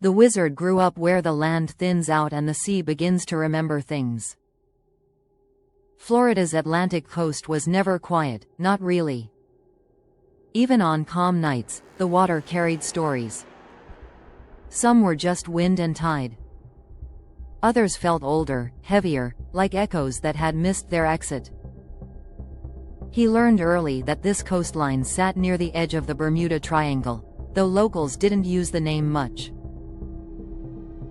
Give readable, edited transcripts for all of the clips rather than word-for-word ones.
The wizard grew up where the land thins out and the sea begins to remember things. Florida's Atlantic coast was never quiet, not really. Even on calm nights, the water carried stories. Some were just wind and tide. Others felt older, heavier, like echoes that had missed their exit. He learned early that this coastline sat near the edge of the Bermuda Triangle, though locals didn't use the name much.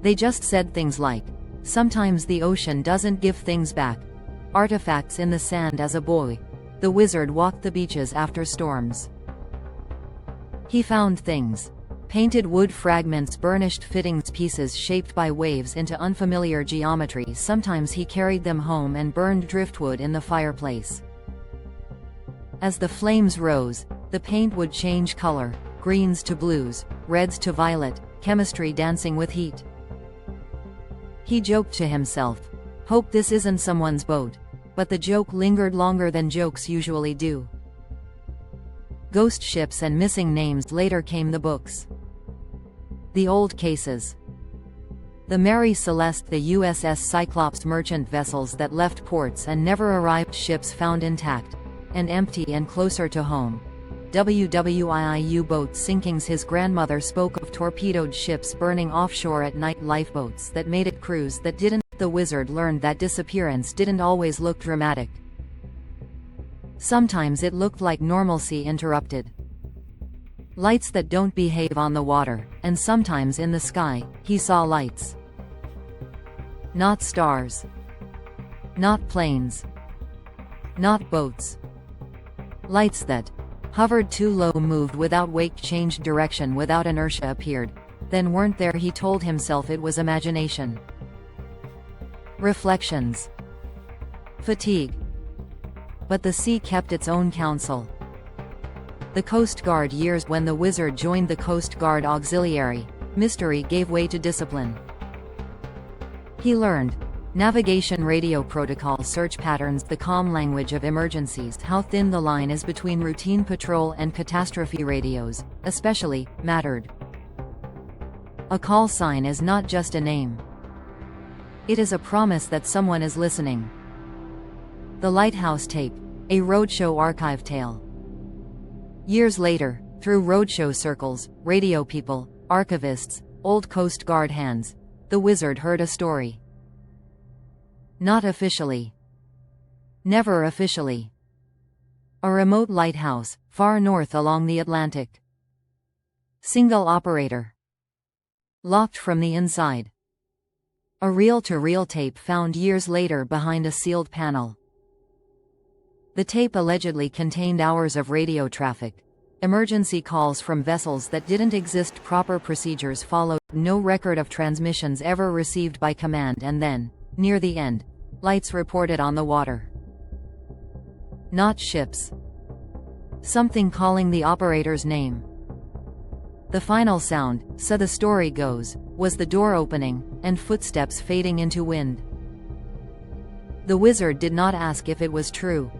They just said things like, "Sometimes the ocean doesn't give things back." Artifacts in the sand. As a boy, the wizard walked the beaches after storms. He found things. Painted wood fragments, burnished fittings, pieces shaped by waves into unfamiliar geometry. Sometimes he carried them home and burned driftwood in the fireplace. As the flames rose, the paint would change color, greens to blues, reds to violet, chemistry dancing with heat. He joked to himself, "Hope this isn't someone's boat," but the joke lingered longer than jokes usually do. Ghost ships and missing names. Later came the books. The old cases. The Mary Celeste, the USS Cyclops, merchant vessels that left ports and never arrived, ships found intact and empty and closer to home. WWII boats sinkings. His grandmother spoke of torpedoed ships burning offshore at night, lifeboats that made it, crews that didn't. The wizard learned that disappearance didn't always look dramatic. Sometimes it looked like normalcy interrupted. Lights that don't behave on the water, and sometimes in the sky, he saw lights. Not stars. Not planes. Not boats. Lights that hovered too low, moved without weight, changed direction without inertia, appeared, then weren't there. He told himself it was imagination. Reflections. Fatigue. But the sea kept its own counsel. The Coast Guard years. When the wizard joined the Coast Guard Auxiliary, mystery gave way to discipline. He learned navigation, radio protocol, search patterns, the calm language of emergencies, how thin the line is between routine patrol and catastrophe radios, especially, mattered. A call sign is not just a name. It is a promise that someone is listening. The Lighthouse Tape, a roadshow archive tale. Years later, through roadshow circles, radio people, archivists, old Coast Guard hands, the wizard heard a story. Not officially. Never officially. A remote lighthouse, far north along the Atlantic. Single operator. Locked from the inside. A reel-to-reel tape found years later behind a sealed panel. The tape allegedly contained hours of radio traffic, emergency calls from vessels that didn't exist, proper procedures followed, no record of transmissions ever received by command, and then, near the end, lights reported on the water. Not ships. Something calling the operator's name. The final sound, so the story goes, was the door opening, and footsteps fading into wind. The wizard did not ask if it was true.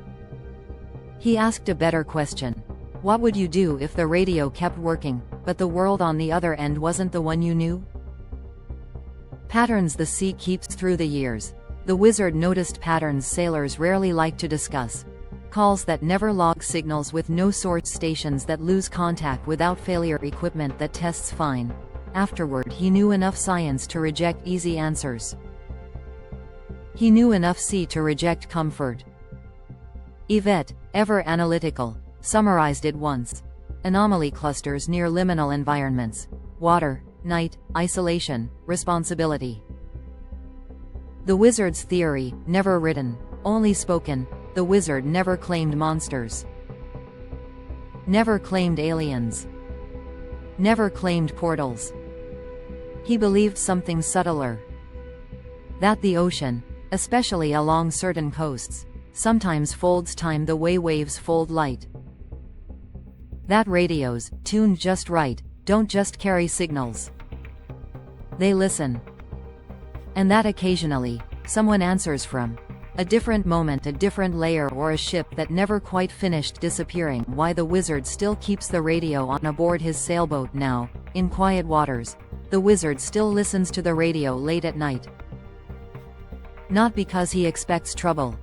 He asked a better question. What would you do if the radio kept working, but the world on the other end wasn't the one you knew? Patterns the sea keeps through the years. The wizard noticed patterns sailors rarely like to discuss. Calls that never log, signals with no source, stations that lose contact without failure, equipment that tests fine. Afterward, he knew enough science to reject easy answers. He knew enough sea to reject comfort. Yvette, ever analytical, summarized it once. Anomaly clusters near liminal environments. Water, night, isolation, responsibility. The wizard's theory, never written, only spoken. The wizard never claimed monsters. Never claimed aliens. Never claimed portals. He believed something subtler. That the ocean, especially along certain coasts, sometimes folds time the way waves fold light. That radios, tuned just right, don't just carry signals. They listen. And that occasionally, someone answers from a different moment, a different layer, or a ship that never quite finished disappearing. Why the wizard still keeps the radio on aboard his sailboat now, in quiet waters, the wizard still listens to the radio late at night. Not because he expects trouble,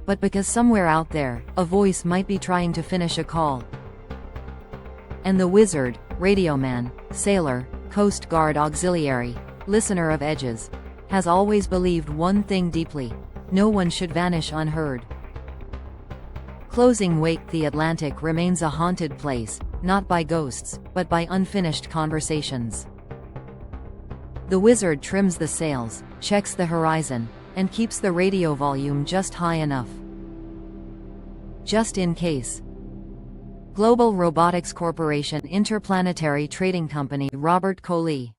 but because somewhere out there, a voice might be trying to finish a call. And the wizard, radio man, sailor, Coast Guard auxiliary, listener of edges, has always believed one thing deeply: no one should vanish unheard. Closing Wake, the Atlantic remains a haunted place, not by ghosts, but by unfinished conversations. The wizard trims the sails, checks the horizon, and keeps the radio volume just high enough. Just in case. Global Robotics Corporation Interplanetary Trading Company Robert Colee.